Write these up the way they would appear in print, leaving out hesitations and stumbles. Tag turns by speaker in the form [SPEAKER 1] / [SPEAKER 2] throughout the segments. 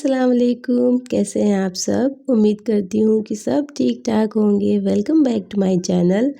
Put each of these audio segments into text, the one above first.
[SPEAKER 1] अस्सलाम वालेकुम। कैसे हैं आप सब? उम्मीद करती हूँ कि सब ठीक ठाक होंगे। Welcome back to my channel.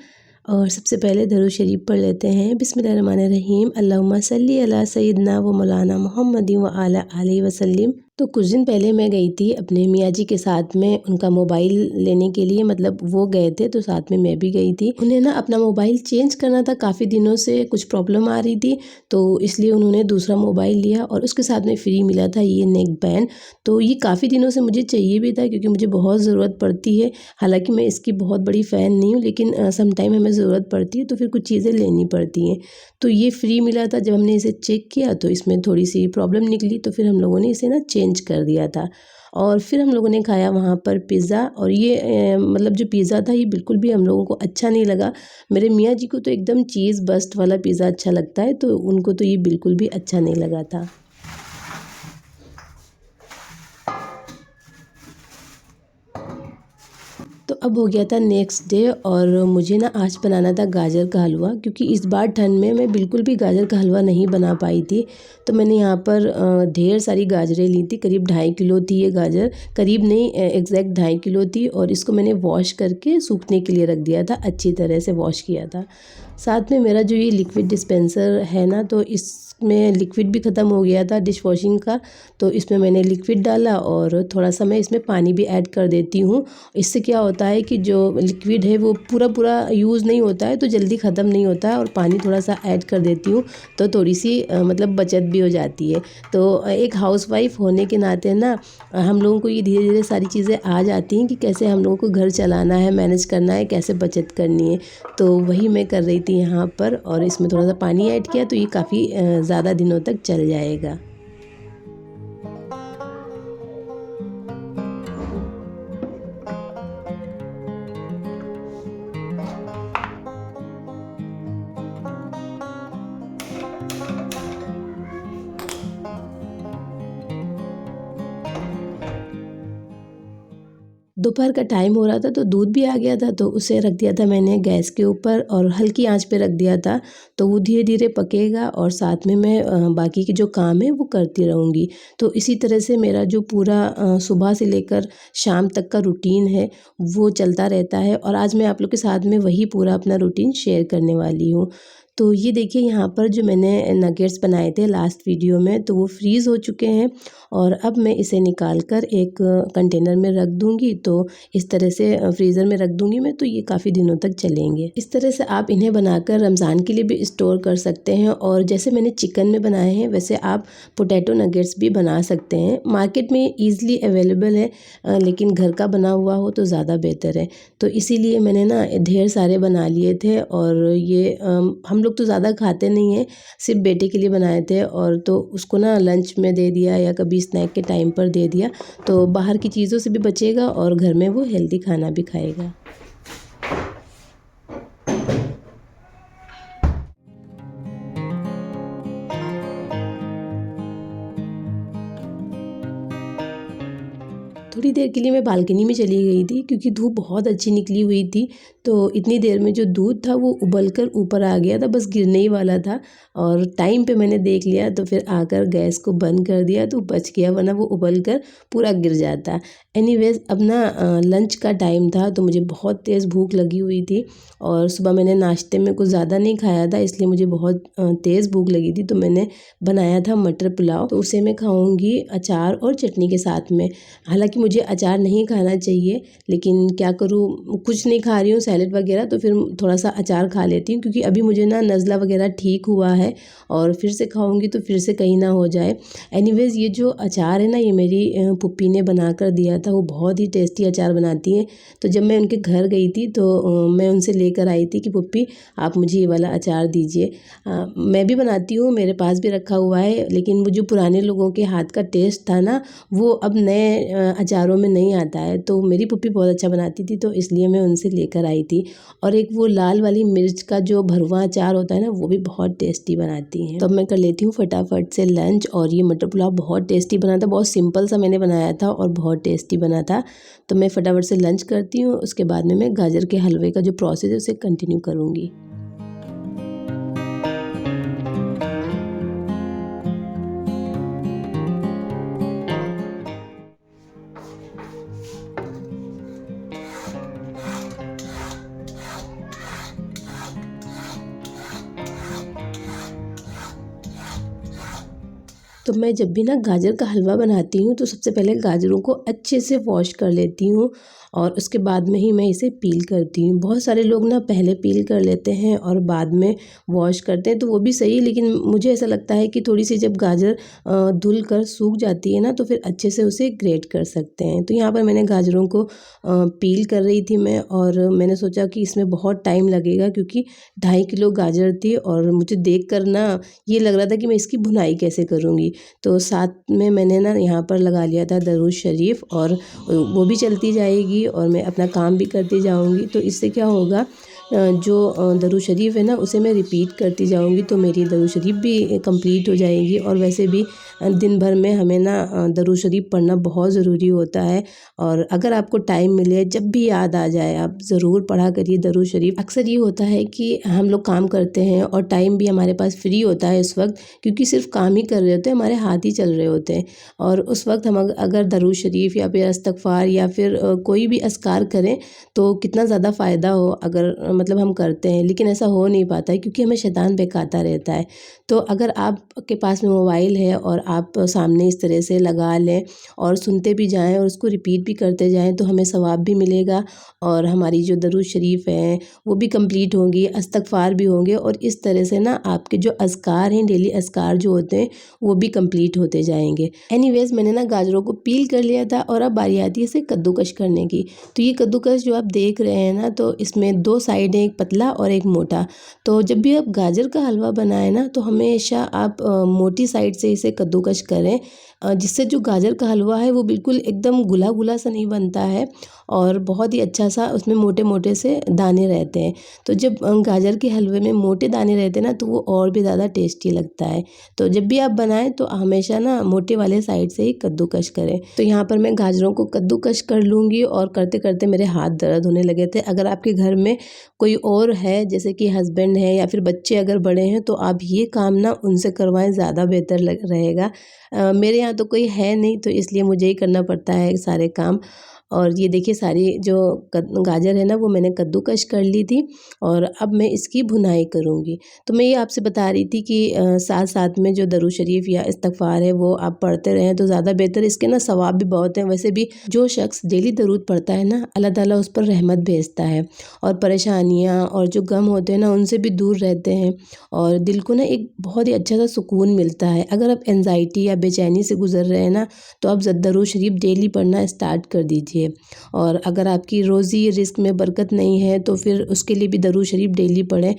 [SPEAKER 1] और सबसे पहले दरूद शरीफ पढ़ लेते हैं। बिस्मिल्लाहिर्रहमानिर्रहीम। अल्लाहुम्मा सल्ली अला सय्यिदना व मौलाना मुहम्मदिन व अला आलिहि वसल्लम। तो कुछ दिन पहले मैं गई थी अपने मियाँ जी के साथ में उनका मोबाइल लेने के लिए, मतलब वो गए थे तो साथ में मैं भी गई थी। उन्हें ना अपना मोबाइल चेंज करना था, काफ़ी दिनों से कुछ प्रॉब्लम आ रही थी, तो इसलिए उन्होंने दूसरा मोबाइल लिया और उसके साथ में फ्री मिला था ये नेक बैंड। तो ये काफ़ी दिनों से मुझे चाहिए भी था क्योंकि मुझे बहुत ज़रूरत पड़ती है। हालांकि मैं इसकी बहुत बड़ी फ़ैन नहीं हूँ, लेकिन सम टाइम हमें ज़रूरत पड़ती है तो फिर कुछ चीज़ें लेनी पड़ती हैं। तो ये फ्री मिला था। जब हमने इसे चेक किया तो इसमें थोड़ी सी प्रॉब्लम निकली, तो फिर हम लोगों ने इसे ना चेंज कर दिया था। और फिर हम लोगों ने खाया वहाँ पर पिज़्ज़ा, और ये मतलब जो पिज़्ज़ा था ये बिल्कुल भी हम लोगों को अच्छा नहीं लगा। मेरे मियाँ जी को तो एकदम चीज़ बस्ट वाला पिज़्ज़ा अच्छा लगता है, तो उनको तो ये बिल्कुल भी अच्छा नहीं लगा था। तो अब हो गया था नेक्स्ट डे, और मुझे ना आज बनाना था गाजर का हलवा, क्योंकि इस बार ठंड में मैं बिल्कुल भी गाजर का हलवा नहीं बना पाई थी। तो मैंने यहाँ पर ढेर सारी गाजरें ली थी, करीब 2.5 किलो थी ये गाजर, करीब नहीं एग्जैक्ट 2.5 किलो थी। और इसको मैंने वॉश करके सूखने के लिए रख दिया था, अच्छी तरह से वॉश किया था। साथ में मेरा जो ये लिक्विड डिस्पेंसर है ना, तो इसमें लिक्विड भी ख़त्म हो गया था डिश वॉशिंग का, तो इसमें मैंने लिक्विड डाला और थोड़ा सा मैं इसमें पानी भी ऐड कर देती हूँ। इससे क्या होता है कि जो लिक्विड है वो पूरा पूरा यूज़ नहीं होता है, तो जल्दी ख़त्म नहीं होता है, और पानी थोड़ा सा ऐड कर देती हूँ तो थोड़ी सी मतलब बचत भी हो जाती है। तो एक हाउसवाइफ होने के नाते ना हम लोगों को ये धीरे धीरे सारी चीज़ें आ जाती हैं कि कैसे हम लोगों को घर चलाना है, मैनेज करना है, कैसे बचत करनी है। तो वही मैं कर रही थी यहाँ पर, और इसमें थोड़ा सा पानी ऐड किया तो ये काफ़ी ज़्यादा दिनों तक चल जाएगा। दोपहर का टाइम हो रहा था तो दूध भी आ गया था, तो उसे रख दिया था मैंने गैस के ऊपर और हल्की आंच पे रख दिया था। तो वो धीरे धीरे पकेगा और साथ में मैं बाकी के जो काम है वो करती रहूँगी। तो इसी तरह से मेरा जो पूरा सुबह से लेकर शाम तक का रूटीन है वो चलता रहता है, और आज मैं आप लोग के साथ में वही पूरा अपना रूटीन शेयर करने वाली हूँ। तो ये देखिए यहाँ पर जो मैंने नगेट्स बनाए थे लास्ट वीडियो में, तो वो फ्रीज़ हो चुके हैं, और अब मैं इसे निकाल कर एक कंटेनर में रख दूँगी। तो इस तरह से फ्रीज़र में रख दूँगी मैं, तो ये काफ़ी दिनों तक चलेंगे। इस तरह से आप इन्हें बनाकर रमज़ान के लिए भी स्टोर कर सकते हैं, और जैसे मैंने चिकन में बनाए हैं वैसे आप पोटैटो नगेट्स भी बना सकते हैं। मार्केट में ईज़िली अवेलेबल है, लेकिन घर का बना हुआ हो तो ज़्यादा बेहतर है। तो इसीलिए मैंने ना ढेर सारे बना लिए थे, और ये हम लोग तो ज़्यादा खाते नहीं हैं, सिर्फ बेटे के लिए बनाए थे, और तो उसको ना लंच में दे दिया या कभी स्नैक के टाइम पर दे दिया, तो बाहर की चीज़ों से भी बचेगा और घर में वो हेल्दी खाना भी खाएगा। थोड़ी देर के लिए मैं बालकनी में चली गई थी क्योंकि धूप बहुत अच्छी निकली हुई थी। तो इतनी देर में जो दूध था वो उबल कर ऊपर आ गया था, बस गिरने ही वाला था, और टाइम पे मैंने देख लिया तो फिर आकर गैस को बंद कर दिया तो बच गया, वरना वो उबल कर पूरा गिर जाता। एनीवेज़ अब ना लंच का टाइम था, तो मुझे बहुत तेज़ भूख लगी हुई थी, और सुबह मैंने नाश्ते में कुछ ज़्यादा नहीं खाया था, इसलिए मुझे बहुत तेज़ भूख लगी थी। तो मैंने बनाया था मटर पुलाव, तो उसे मैं खाऊंगी अचार और चटनी के साथ में। हालांकि मुझे अचार नहीं खाना चाहिए, लेकिन क्या करूँ, कुछ नहीं खा रही हूँ सैलेड वगैरह, तो फिर थोड़ा सा अचार खा लेती हूँ, क्योंकि अभी मुझे ना नज़ला वगैरह ठीक हुआ है, और फिर से खाऊंगी तो फिर से कहीं ना हो जाए। एनीवेज़ ये जो अचार है ना, ये मेरी पुप्पी ने बना कर दिया था, वो बहुत ही टेस्टी अचार बनाती हैं। तो जब मैं उनके घर गई थी तो मैं उनसे लेकर आई थी कि पुप्पी आप मुझे ये वाला अचार दीजिए। मैं भी बनाती हूँ, मेरे पास भी रखा हुआ है, लेकिन वो जो पुराने लोगों के हाथ का टेस्ट था ना, वो अब नए अचारों में नहीं आता है। तो मेरी पुप्पी बहुत अच्छा बनाती थी, तो इसलिए मैं उनसे लेकर आई थी। और एक वो लाल वाली मिर्च का जो भरवा अचार होता है ना, वो भी बहुत टेस्टी बनाती हैं। तो अब मैं कर लेती हूँ फटाफट से लंच, और ये मटर पुलाव बहुत टेस्टी बना था, बहुत सिंपल सा मैंने बनाया था और बहुत टेस्टी बना था। तो मैं फटाफट से लंच करती हूँ, उसके बाद में मैं गाजर के हलवे का जो प्रोसेस है उसे कंटिन्यू करूँगी। तो मैं जब भी ना गाजर का हलवा बनाती हूँ तो सबसे पहले गाजरों को अच्छे से वॉश कर लेती हूँ और उसके बाद में ही मैं इसे पील करती हूँ। बहुत सारे लोग ना पहले पील कर लेते हैं और बाद में वॉश करते हैं, तो वो भी सही है, लेकिन मुझे ऐसा लगता है कि थोड़ी सी जब गाजर धुल कर सूख जाती है ना तो फिर अच्छे से उसे ग्रेट कर सकते हैं। तो यहाँ पर मैंने गाजरों को पील कर रही थी मैं, और मैंने सोचा कि इसमें बहुत टाइम लगेगा क्योंकि 2.5 किलो गाजर थी और मुझे देख कर ना ये लग रहा था कि मैं इसकी भुनाई कैसे करूँगी। तो साथ में मैंने ना यहाँ पर लगा लिया था दरूद शरीफ, और वो भी चलती जाएगी और मैं अपना काम भी करती जाऊँगी। तो इससे क्या होगा, जो दरूद शरीफ है ना उसे मैं रिपीट करती जाऊँगी तो मेरी दरूद शरीफ भी कंप्लीट हो जाएगी। और वैसे भी दिन भर में हमें ना दरूद शरीफ पढ़ना बहुत ज़रूरी होता है, और अगर आपको टाइम मिले, जब भी याद आ जाए, आप ज़रूर पढ़ा करिए दरूद शरीफ। अक्सर ये होता है कि हम लोग काम करते हैं और टाइम भी हमारे पास फ्री होता है इस वक्त, क्योंकि सिर्फ काम ही कर रहे होते हैं, हमारे हाथ ही चल रहे होते हैं, और उस वक्त हम अगर दरूद शरीफ या फिर इस्तग़फ़ार या फिर कोई भी अस्कार करें तो कितना ज़्यादा फ़ायदा हो, अगर मतलब हम करते हैं। लेकिन ऐसा हो नहीं पाता है क्योंकि हमें शैतान बहकाता रहता है। तो अगर आपके पास में मोबाइल है और आप सामने इस तरह से लगा लें और सुनते भी जाएं और उसको रिपीट भी करते जाएं तो हमें सवाब भी मिलेगा, और हमारी जो दरूद शरीफ है वो भी कंप्लीट होंगी, इस्तग़फ़ार भी होंगे, और इस तरह से ना आपके जो अज़कार हैं, डेली अज़कार जो होते हैं वो भी कंप्लीट होते जाएंगे। एनीवेज़, मैंने ना गाजरों को पील कर लिया था और अब बारी आती है इसे कद्दूकश करने की। तो ये कद्दूकश जो आप देख रहे हैं ना, तो इसमें 2 साइड हैं, एक पतला और एक मोटा। तो जब भी आप गाजर का हलवा बनाएं ना तो हमेशा आप मोटी साइड से इसे कद्दूकश करें, जिससे जो गाजर का हलवा है वो बिल्कुल एकदम गुला गुला सा नहीं बनता है और बहुत ही अच्छा सा उसमें मोटे मोटे से दाने रहते हैं। तो जब गाजर के हलवे में मोटे दाने रहते हैं ना तो वो और भी ज़्यादा टेस्टी लगता है। तो जब भी आप बनाएं तो हमेशा ना मोटे वाले साइड से ही कद्दूकश करें। तो यहाँ पर मैं गाजरों को कद्दूकश कर लूँगी और करते करते मेरे हाथ दर्द होने लगे थे। अगर आपके घर में कोई और है, जैसे कि हस्बैंड है या फिर बच्चे अगर बड़े हैं, तो आप ये काम ना उनसे करवाएं, ज़्यादा बेहतर रहेगा। मेरे यहाँ तो कोई है नहीं, तो इसलिए मुझे ही करना पड़ता है सारे काम। और ये देखिए, सारी जो गाजर है ना वो मैंने कद्दूकश कर ली थी और अब मैं इसकी भुनाई करूँगी। तो मैं ये आपसे बता रही थी कि साथ साथ में जो दरूद शरीफ या इस्तग़फ़ार है वो आप पढ़ते रहें तो ज़्यादा बेहतर। इसके ना सवाब भी बहुत हैं। वैसे भी जो शख्स डेली दरूद पढ़ता है ना, अल्लाह ताला उस पर रहमत भेजता है और परेशानियाँ और जो गम होते हैं ना उनसे भी दूर रहते हैं, और दिल को ना एक बहुत ही अच्छा सा सुकून मिलता है। अगर आप एंजाइटी या बेचैनी से गुजर रहे हैं ना तो आप दरूद शरीफ डेली पढ़ना स्टार्ट कर दीजिए। और अगर आपकी रोज़ी रिस्क में बरकत नहीं है तो फिर उसके लिए भी दरूद शरीफ डेली पढ़ें।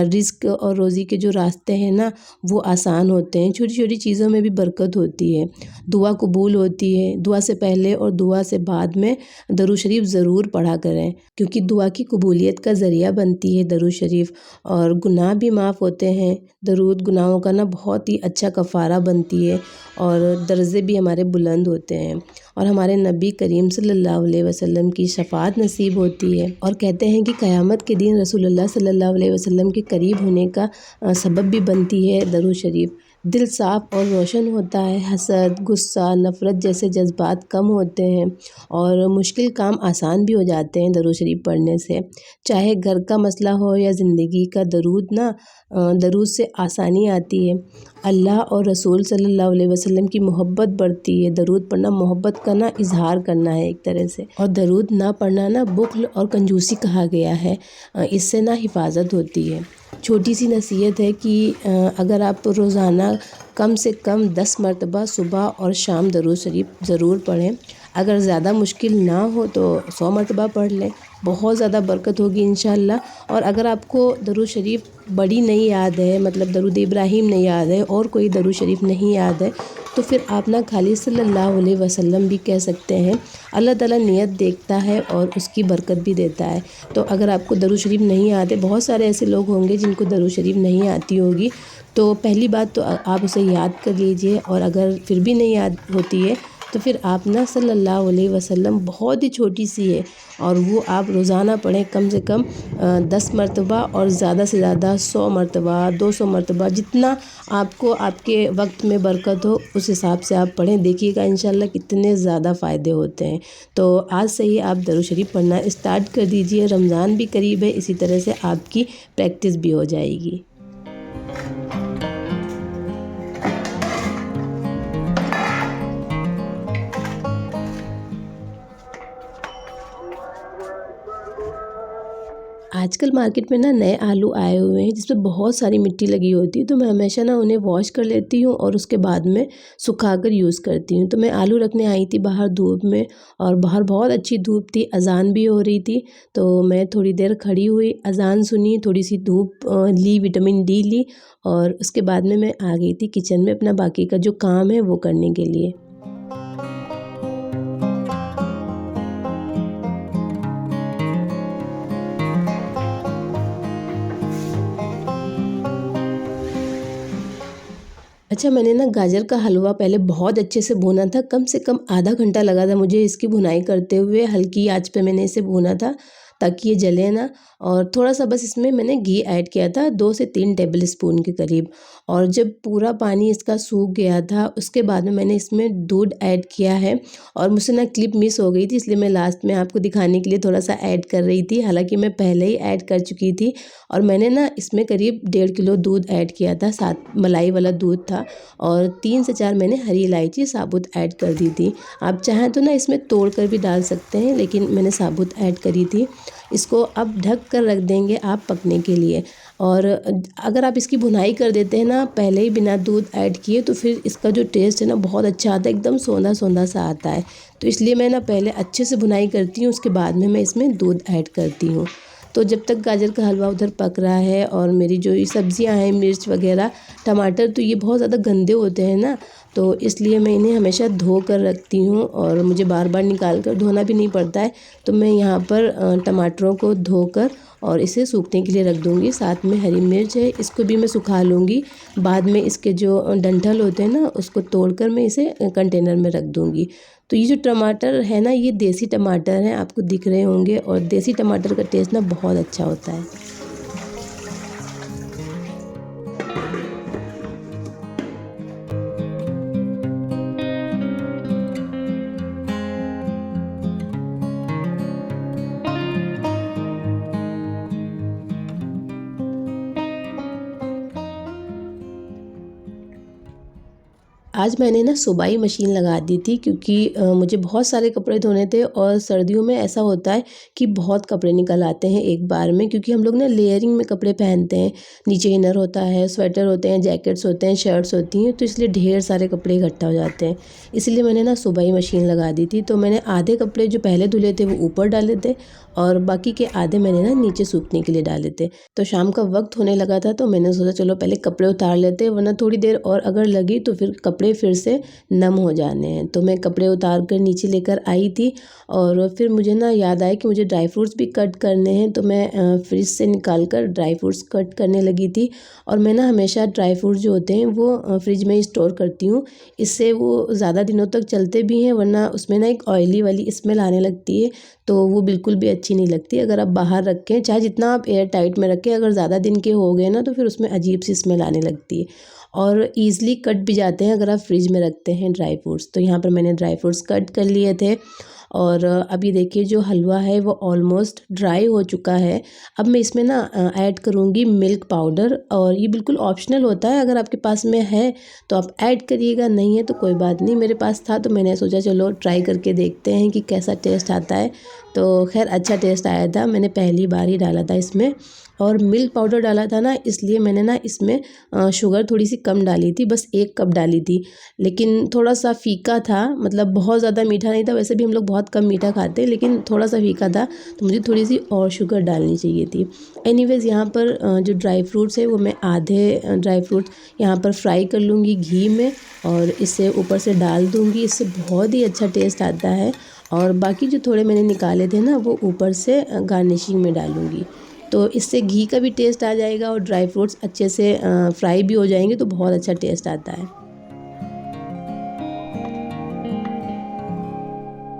[SPEAKER 1] रिस्क और रोज़ी के जो रास्ते हैं ना वो आसान होते हैं, छोटी छोटी चीज़ों में भी बरकत होती है, दुआ कबूल होती है। दुआ से पहले और दुआ से बाद में दरूद शरीफ ज़रूर पढ़ा करें, क्योंकि दुआ की कबूलियत का ज़रिया बनती है दरूद शरीफ, और गुनाह भी माफ़ होते हैं। दरूद गुनाहों का ना बहुत ही अच्छा कफ़ारा बनती है और दर्जे भी हमारे बुलंद होते हैं, और हमारे नबी करीम सल्लल्लाहु अलैहि वसल्लम की शफ़ाअत नसीब होती है। और कहते हैं कि क़यामत के दिन रसूलुल्लाह सल्लल्लाहु अलैहि वसल्लम के करीब होने का सबब भी बनती है दरूद शरीफ। दिल साफ़ और रोशन होता है, हसद, गुस्सा, नफ़रत जैसे जज्बात कम होते हैं और मुश्किल काम आसान भी हो जाते हैं दरूद शरीफ पढ़ने से। चाहे घर का मसला हो या ज़िंदगी का, दरूद से आसानी आती है। अल्लाह और रसूल सल्लल्लाहु अलैहि वसल्लम की मोहब्बत बढ़ती है। दरूद पढ़ना मोहब्बत का ना इज़हार करना है एक तरह से, और दरूद ना पढ़ना ना बुख़्ल और कंजूसी कहा गया है। इससे ना हिफाजत होती है। छोटी सी नसीहत है कि अगर आप रोज़ाना कम से कम 10 मरतबा सुबह और शाम दरूद शरीफ ज़रूर पढ़ें। अगर ज़्यादा मुश्किल ना हो तो 100 मरतबा पढ़ लें, बहुत ज़्यादा बरकत होगी इंशाअल्लाह। और अगर आपको दरूद शरीफ बड़ी नहीं याद है, मतलब दरूद इब्राहिम नहीं याद है और कोई दरूद शरीफ नहीं याद है, तो फिर आप ना खाली सल्लल्लाहु अलैहि वसल्लम भी कह सकते हैं। अल्लाह ताला नियत देखता है और उसकी बरकत भी देता है। तो अगर आपको दरूद शरीफ नहीं आते, बहुत सारे ऐसे लोग होंगे जिनको दरूद शरीफ नहीं आती होगी, तो पहली बात तो आप उसे याद कर लीजिए, और अगर फिर भी नहीं याद होती है तो फिर आप ना सल्लल्लाहु अलैहि वसल्लम बहुत ही छोटी सी है और वो आप रोज़ाना पढ़ें कम से कम 10 मरतबा, और ज़्यादा से ज़्यादा 100 मरतबा, 200 मरतबा, जितना आपको आपके वक्त में बरकत हो उस हिसाब से आप पढ़ें। देखिएगा इंशाअल्लाह कितने ज़्यादा फ़ायदे होते हैं। तो आज से ही आप दरूद शरीफ पढ़ना स्टार्ट कर दीजिए। रमज़ान भी करीब है, इसी तरह से आपकी प्रैक्टिस भी हो जाएगी। आजकल मार्केट में ना नए आलू आए हुए हैं जिसमें बहुत सारी मिट्टी लगी होती है, तो मैं हमेशा ना उन्हें वॉश कर लेती हूँ और उसके बाद में सुखाकर यूज़ करती हूँ। तो मैं आलू रखने आई थी बाहर धूप में, और बाहर बहुत अच्छी धूप थी, अज़ान भी हो रही थी। तो मैं थोड़ी देर खड़ी हुई, अज़ान सुनी, थोड़ी सी धूप ली, विटामिन डी ली, और उसके बाद में मैं आ गई थी किचन में अपना बाकी का जो काम है वो करने के लिए। अच्छा, मैंने ना गाजर का हलवा पहले बहुत अच्छे से भूना था, कम से कम आधा घंटा लगा था मुझे इसकी भुनाई करते हुए। हल्की आँच पे मैंने इसे भूना था ताकि ये जले ना। और थोड़ा-सा बस इसमें मैंने घी ऐड किया था, 2 से 3 टेबल स्पून के करीब। और जब पूरा पानी इसका सूख गया था, उसके बाद में मैंने इसमें दूध ऐड किया है। और मुझसे ना क्लिप मिस हो गई थी, इसलिए मैं लास्ट में आपको दिखाने के लिए थोड़ा-सा ऐड कर रही थी। हालाँकि मैं पहले ही ऐड कर चुकी थी। और मैंने ना इसमें करीब 1.5 किलो दूध ऐड किया था, साथ मलाई वाला दूध था। और 3 से 4 मैंने हरी इलायची साबुत ऐड कर दी थी। आप चाहें तो ना इसमें तोड़ कर भी डाल सकते हैं, लेकिन मैंने साबुत ऐड करी थी। इसको अब ढक कर रख देंगे आप पकने के लिए। और अगर आप इसकी भुनाई कर देते हैं ना पहले ही बिना दूध ऐड किए, तो फिर इसका जो टेस्ट है ना बहुत अच्छा आता है, एकदम सोंधा-सोंधा सा आता है। तो इसलिए मैं ना पहले अच्छे से भुनाई करती हूँ, उसके बाद में मैं इसमें दूध ऐड करती हूँ। तो जब तक गाजर का हलवा उधर पक रहा है, और मेरी जो ये सब्जियां हैं, मिर्च वगैरह, टमाटर, तो ये बहुत ज़्यादा गंदे होते हैं ना, तो इसलिए मैं इन्हें हमेशा धो कर रखती हूँ, और मुझे बार बार निकाल कर धोना भी नहीं पड़ता है। तो मैं यहाँ पर टमाटरों को धोकर और इसे सूखने के लिए रख दूँगी। साथ में हरी मिर्च है, इसको भी मैं सुखा लूँगी। बाद में इसके जो डंठल होते हैं ना, उसको तोड़कर मैं इसे कंटेनर में रख दूँगी। तो ये जो टमाटर है ना, ये देसी टमाटर हैं, आपको दिख रहे होंगे, और देसी टमाटर का टेस्ट ना बहुत अच्छा होता है। आज मैंने ना सुबाई मशीन लगा दी थी, क्योंकि मुझे बहुत सारे कपड़े धोने थे, और सर्दियों में ऐसा होता है कि बहुत कपड़े निकल आते हैं एक बार में, क्योंकि हम लोग ना लेयरिंग में कपड़े पहनते हैं। नीचे इनर होता है, स्वेटर होते हैं, जैकेट्स होते हैं, शर्ट्स होती हैं, तो इसलिए ढेर सारे कपड़े इकट्ठा हो जाते हैं। इसलिए मैंने ना सुबाई मशीन लगा दी थी। तो मैंने आधे कपड़े जो पहले धुले थे वो ऊपर डाले थे, और बाकी के आधे मैंने ना नीचे सूखने के लिए डाले थे। तो शाम का वक्त होने लगा था, तो मैंने सोचा चलो पहले कपड़े उतार लेते हैं, वरना थोड़ी देर और अगर लगी तो फिर कपड़े फिर से नम हो जाने हैं। तो मैं कपड़े उतार कर नीचे लेकर आई थी, और फिर मुझे ना याद आया कि मुझे ड्राई फ्रूट्स भी कट करने हैं, तो मैं फ्रिज से निकाल कर ड्राई फ्रूट्स कट करने लगी थी। और मैं ना हमेशा ड्राई फ्रूट्स जो होते हैं वो फ्रिज में ही स्टोर करती हूँ। इससे वो ज़्यादा दिनों तक चलते भी हैं, वरना उसमें ना एक ऑयली वाली स्मेल आने लगती है, तो वो बिल्कुल भी अच्छी नहीं लगती। अगर आप बाहर रखें, चाहे जितना आप एयर टाइट में रखें, अगर ज़्यादा दिन के हो गए ना, तो फिर उसमें अजीब सी स्मेल आने लगती है। और ईज़िली कट भी जाते हैं अगर आप फ्रिज में रखते हैं ड्राई फ्रूट्स। तो यहाँ पर मैंने ड्राई फ्रूट्स कट कर लिए थे। और अब ये देखिए जो हलवा है वो ऑलमोस्ट ड्राई हो चुका है। अब मैं इसमें ना ऐड करूँगी मिल्क पाउडर, और ये बिल्कुल ऑप्शनल होता है, अगर आपके पास में है तो आप ऐड करिएगा, नहीं है तो कोई बात नहीं। मेरे पास था तो मैंने सोचा चलो ट्राई करके देखते हैं कि कैसा टेस्ट आता है। तो खैर अच्छा टेस्ट आया था, मैंने पहली बार ही डाला था इसमें। और मिल्क पाउडर डाला था ना, इसलिए मैंने ना इसमें शुगर थोड़ी सी कम डाली थी, बस 1 कप डाली थी। लेकिन थोड़ा सा फीका था, मतलब बहुत ज़्यादा मीठा नहीं था, वैसे भी हम लोग बहुत कम मीठा खाते हैं, लेकिन थोड़ा सा फीका था, तो मुझे थोड़ी सी और शुगर डालनी चाहिए थी। एनीवेज़ यहाँ पर जो ड्राई फ्रूट्स है वो मैं आधे ड्राई फ्रूट्स यहाँ पर फ्राई कर लूँगी घी में, और इसे ऊपर से डाल दूँगी, इससे बहुत ही अच्छा टेस्ट आता है। और बाकी जो थोड़े मैंने निकाले थे ना, वो ऊपर से गार्निशिंग में डालूँगी। तो इससे घी का भी टेस्ट आ जाएगा, और ड्राई फ्रूट्स अच्छे से फ्राई भी हो जाएंगे, तो बहुत अच्छा टेस्ट आता है।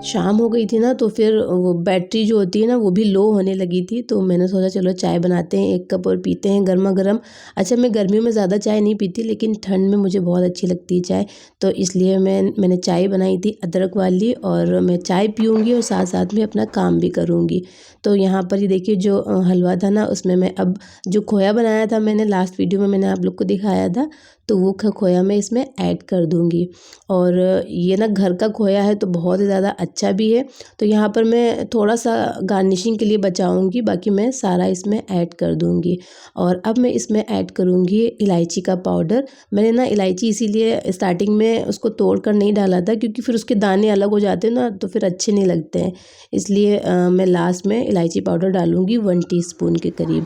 [SPEAKER 1] शाम हो गई थी ना, तो फिर वो बैटरी जो होती है ना वो भी लो होने लगी थी, तो मैंने सोचा चलो चाय बनाते हैं 1 कप और पीते हैं गरमा-गरम। अच्छा, मैं गर्मियों में ज़्यादा चाय नहीं पीती, लेकिन ठंड में मुझे बहुत अच्छी लगती है चाय, तो इसलिए मैंने चाय बनाई थी अदरक वाली, और मैं चाय पीऊँगी और साथ-साथ में अपना काम भी करूँगी। तो यहाँ पर ये देखिए जो हलवा था ना, उसमें मैं अब जो खोया बनाया था, मैंने लास्ट वीडियो में मैंने आप लोग को दिखाया था, तो वो खोया मैं इसमें ऐड कर दूँगी। और ये ना घर का खोया है, तो बहुत ही ज़्यादा अच्छा भी है। तो यहाँ पर मैं थोड़ा सा गार्निशिंग के लिए बचाऊंगी, बाकी मैं सारा इसमें ऐड कर दूंगी। और अब मैं इसमें ऐड करूंगी इलायची का पाउडर। मैंने ना इलायची इसीलिए स्टार्टिंग में उसको तोड़ कर नहीं डाला था, क्योंकि फिर उसके दाने अलग हो जाते हैं ना, तो फिर अच्छे नहीं लगते हैं। इसलिए मैं लास्ट में इलायची पाउडर डालूंगी 1 टीस्पून के करीब।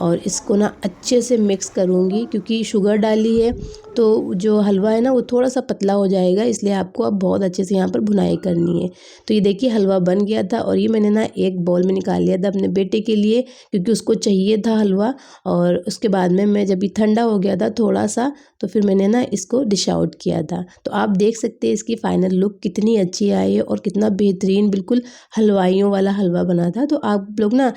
[SPEAKER 1] और इसको ना अच्छे से मिक्स करूँगी, क्योंकि शुगर डाली है तो जो हलवा है ना वो थोड़ा सा पतला हो जाएगा, इसलिए आपको अब बहुत अच्छे से यहाँ पर भुनाई करनी है। तो ये देखिए हलवा बन गया था, और ये मैंने ना एक बाउल में निकाल लिया था अपने बेटे के लिए, क्योंकि उसको चाहिए था हलवा। और उसके बाद में मैं जब ये ठंडा हो गया था थोड़ा सा, तो फिर मैंने ना इसको डिश आउट किया था। तो आप देख सकते हैं इसकी फाइनल लुक कितनी अच्छी आई है, और कितना बेहतरीन बिल्कुल हलवाइयों वाला हलवा बना था। तो आप लोग ना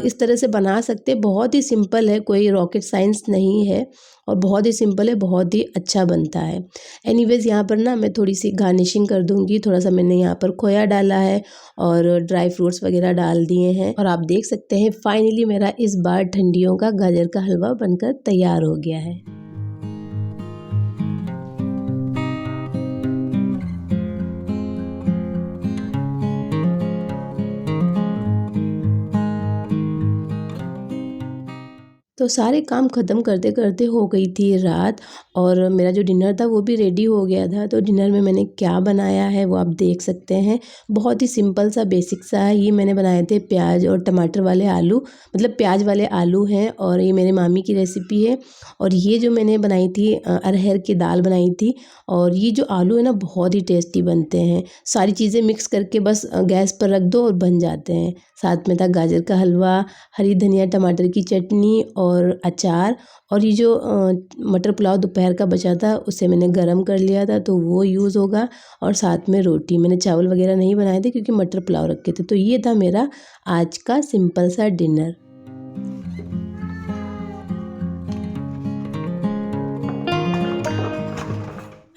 [SPEAKER 1] इस तरह से बना सकते हैं, बहुत ही सिंपल है, कोई रॉकेट साइंस नहीं है, और बहुत ही सिंपल है, बहुत ही अच्छा बनता है। एनीवेज़ यहाँ पर ना मैं थोड़ी सी गार्निशिंग कर दूँगी, थोड़ा सा मैंने यहाँ पर खोया डाला है और ड्राई फ्रूट्स वगैरह डाल दिए हैं। और आप देख सकते हैं फाइनली मेरा इस बार ठंडियों का गाजर का हलवा बनकर तैयार हो गया है। तो सारे काम ख़त्म करते करते हो गई थी रात, और मेरा जो डिनर था वो भी रेडी हो गया था। तो डिनर में मैंने क्या बनाया है वो आप देख सकते हैं। बहुत ही सिंपल सा बेसिक सा है। ये मैंने बनाए थे प्याज और टमाटर वाले आलू, मतलब प्याज वाले आलू हैं, और ये मेरे मामी की रेसिपी है। और ये जो मैंने बनाई थी अरहर की दाल बनाई थी। और ये जो आलू है ना बहुत ही टेस्टी बनते हैं। सारी चीज़ें मिक्स करके बस गैस पर रख दो और बन जाते हैं। साथ में था गाजर का हलवा, हरी धनिया टमाटर की चटनी और अचार। और ये जो मटर पुलाव दोपहर का बचा था उसे मैंने गरम कर लिया था, तो वो यूज़ होगा। और साथ में रोटी, मैंने चावल वगैरह नहीं बनाए थे क्योंकि मटर पुलाव रखे थे। तो ये था मेरा आज का सिंपल सा डिनर।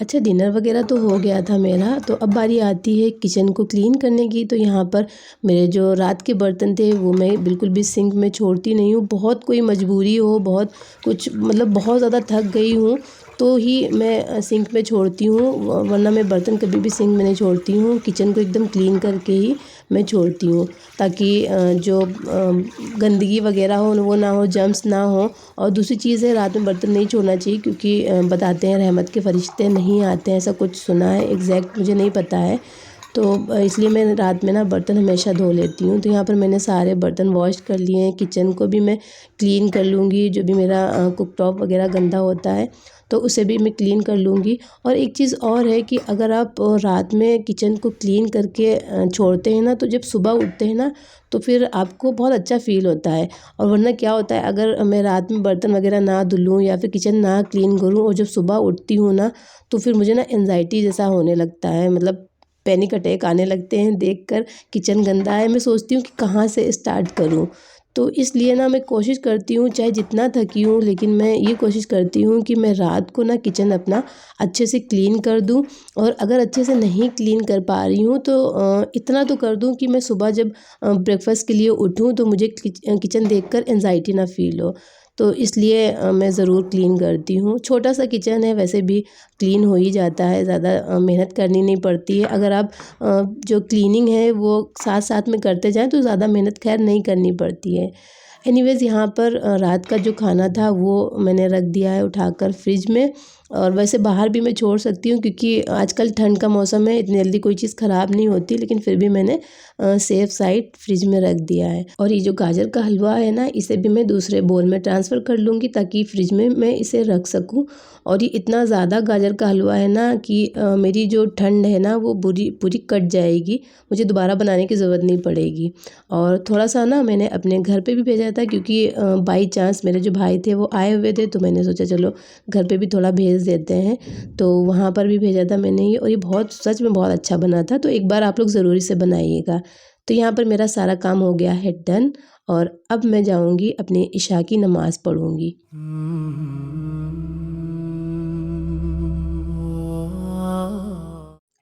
[SPEAKER 1] अच्छा, डिनर वगैरह तो हो गया था मेरा, तो अब बारी आती है किचन को क्लीन करने की। तो यहाँ पर मेरे जो रात के बर्तन थे वो मैं बिल्कुल भी सिंक में छोड़ती नहीं हूँ। बहुत कोई मजबूरी हो, बहुत कुछ मतलब बहुत ज़्यादा थक गई हूँ तो ही मैं सिंक में छोड़ती हूँ, वरना मैं बर्तन कभी भी सिंक में नहीं छोड़ती हूँ। किचन को एकदम क्लीन करके ही मैं छोड़ती हूँ, ताकि जो गंदगी वगैरह हो वो ना हो, जर्म्स ना हो। और दूसरी चीज़ है, रात में बर्तन नहीं छोड़ना चाहिए, क्योंकि बताते हैं रहमत के फरिश्ते नहीं आते हैं, ऐसा कुछ सुना है, एग्जैक्ट मुझे नहीं पता है। तो इसलिए मैं रात में ना बर्तन हमेशा धो लेती हूँ। तो यहाँ पर मैंने सारे बर्तन वॉश कर लिए हैं। किचन को भी मैं क्लीन कर लूँगी, जो भी मेरा कुक टॉप वगैरह गंदा होता है तो उसे भी मैं क्लीन कर लूँगी। और एक चीज़ और है कि अगर आप रात में किचन को क्लीन करके छोड़ते हैं ना, तो जब सुबह उठते हैं ना तो फिर आपको बहुत अच्छा फ़ील होता है। और वरना क्या होता है, अगर मैं रात में बर्तन वगैरह ना धुलूँ या फिर किचन ना क्लीन करूँ और जब सुबह उठती हूँ ना, तो फिर मुझे ना एंग्ज़ायटी जैसा होने लगता है, मतलब पैनिक अटैक आने लगते हैं देखकर किचन गंदा है। मैं सोचती हूँ कि कहाँ से स्टार्ट करूँ। तो इसलिए ना मैं कोशिश करती हूँ, चाहे जितना थकी हूँ, लेकिन मैं ये कोशिश करती हूँ कि मैं रात को ना किचन अपना अच्छे से क्लीन कर दूँ। और अगर अच्छे से नहीं क्लीन कर पा रही हूँ तो इतना तो कर दूँ कि मैं सुबह जब ब्रेकफ़ास्ट के लिए उठूँ तो मुझे किचन देखकर एंग्ज़ायटी ना फ़ील हो। तो इसलिए मैं ज़रूर क्लीन करती हूँ। छोटा सा किचन है, वैसे भी क्लीन हो ही जाता है, ज़्यादा मेहनत करनी नहीं पड़ती है। अगर आप जो क्लीनिंग है वो साथ-साथ में करते जाएँ तो ज़्यादा मेहनत ख़ैर नहीं करनी पड़ती है। एनीवेज़ यहाँ पर रात का जो खाना था वो मैंने रख दिया है उठाकर फ्रिज में। और वैसे बाहर भी मैं छोड़ सकती हूँ, क्योंकि आजकल ठंड का मौसम है, इतनी जल्दी कोई चीज़ ख़राब नहीं होती, लेकिन फिर भी मैंने सेफ़ साइड फ्रिज में रख दिया है। और ये जो गाजर का हलवा है ना, इसे भी मैं दूसरे बोल में ट्रांसफ़र कर लूँगी, ताकि फ्रिज में मैं इसे रख सकूँ। और ये इतना ज़्यादा गाजर का हलवा है ना कि मेरी जो ठंड है ना वो पूरी पूरी कट जाएगी, मुझे दोबारा बनाने की ज़रूरत नहीं पड़ेगी। और थोड़ा-सा ना मैंने अपने घर पे भी भेजा था, क्योंकि बाई चांस मेरे जो भाई थे वो आए हुए थे, तो मैंने सोचा चलो घर पे भी थोड़ा भेज देते हैं। तो वहाँ पर भी भेजा था मैंने ये, और ये बहुत सच में बहुत अच्छा बना था। तो एक बार आप लोग ज़रूर इसे बनाइएगा। तो यहाँ पर मेरा सारा काम हो गया है डन, और अब मैं जाऊँगी अपनी इशा की नमाज़ पढ़ूँगी।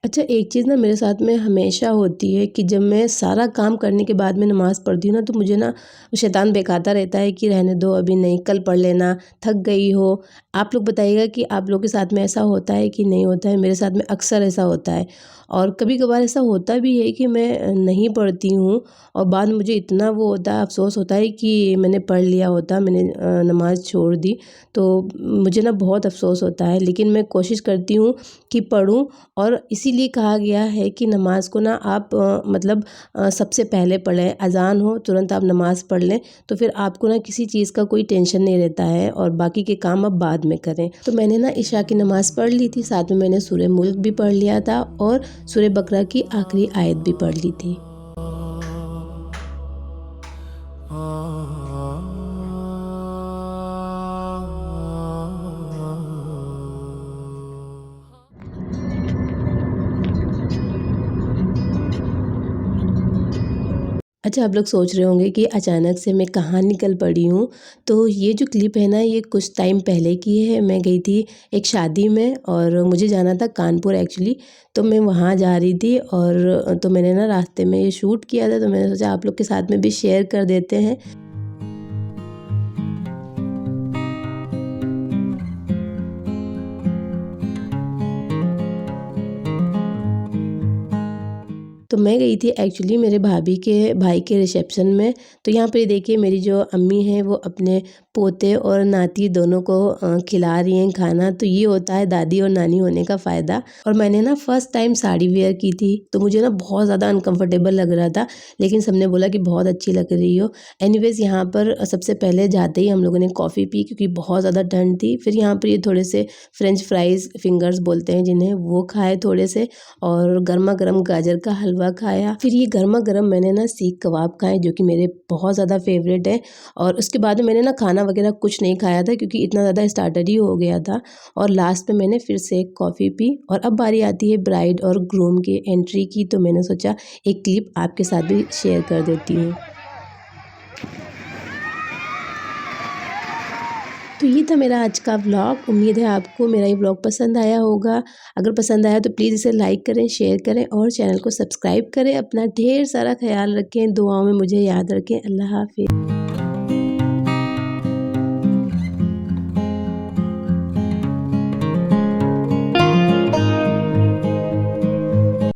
[SPEAKER 1] अच्छा, एक चीज़ ना मेरे साथ में हमेशा होती है कि जब मैं सारा काम करने के बाद में नमाज़ पढ़ती हूँ ना, तो मुझे ना शैतान बहकाता रहता है कि रहने दो, अभी नहीं, कल पढ़ लेना, थक गई हो। आप लोग बताइएगा कि आप लोग के साथ में ऐसा होता है कि नहीं होता है? मेरे साथ में अक्सर ऐसा होता है और कभी-कभार ऐसा होता भी है कि मैं नहीं पढ़ती हूँ और बाद में मुझे इतना वो होता है, अफ़सोस होता है कि मैंने पढ़ लिया होता, मैंने नमाज़ छोड़ दी, तो मुझे ना बहुत अफ़सोस होता है। लेकिन मैं कोशिश करती हूँ कि पढूँ और इसीलिए कहा गया है कि नमाज़ को ना आप मतलब सबसे पहले पढ़ें, अज़ान हो तुरंत आप नमाज़ पढ़ लें, तो फिर आपको ना किसी चीज़ का कोई टेंशन नहीं रहता है और बाकी के काम आप बाद में करें। तो मैंने ना इशा की नमाज़ पढ़ ली थी, साथ में मैंने सूरह मुल्क भी पढ़ लिया था और सूरह बकरा की आखिरी आयत भी पढ़ ली थी। अच्छा, आप लोग सोच रहे होंगे कि अचानक से मैं कहाँ निकल पड़ी हूँ। तो ये जो क्लिप है ना, ये कुछ टाइम पहले की है। मैं गई थी एक शादी में और मुझे जाना था कानपुर एक्चुअली, तो मैं वहाँ जा रही थी और तो मैंने ना रास्ते में ये शूट किया था, तो मैंने सोचा आप लोग के साथ में भी शेयर कर देते हैं। तो मैं गई थी एक्चुअली मेरे भाभी के भाई के रिसेप्शन में। तो यहाँ पे देखिए मेरी जो अम्मी हैं वो अपने पोते और नाती दोनों को खिला रही हैं खाना। तो ये होता है दादी और नानी होने का फ़ायदा। और मैंने ना फर्स्ट टाइम साड़ी वेयर की थी, तो मुझे ना बहुत ज़्यादा अनकंफर्टेबल लग रहा था, लेकिन सबने बोला कि बहुत अच्छी लग रही हो। एनीवेज़ यहाँ पर सबसे पहले जाते ही हम लोगों ने कॉफ़ी पी क्योंकि बहुत ज़्यादा ठंड थी। फिर यहाँ पर ये थोड़े से फ्रेंच फ्राइज़ फिंगर्स बोलते हैं जिन्हें, वो खाए थोड़े से और गरमा-गरम गाजर का हलवा खाया। फिर ये गरमा-गरम मैंने ना सीख कबाब खाए जो कि मेरे बहुत ज़्यादा फ़ेवरेट है और उसके बाद में मैंने ना खाना वगैरह कुछ नहीं खाया था क्योंकि इतना ज़्यादा स्टार्टर ही हो गया था और लास्ट में मैंने फिर से एक कॉफ़ी पी। और अब बारी आती है ब्राइड और ग्रूम की एंट्री की, तो मैंने सोचा एक क्लिप आपके साथ भी शेयर कर देती हूँ। तो ये था मेरा आज का व्लॉग। उम्मीद है आपको मेरा ये व्लॉग पसंद आया होगा। अगर पसंद आया तो प्लीज़ इसे लाइक करें, शेयर करें और चैनल को सब्सक्राइब करें। अपना ढेर सारा ख़्याल रखें, दुआओं में मुझे याद रखें। अल्लाह हाफ़िज़।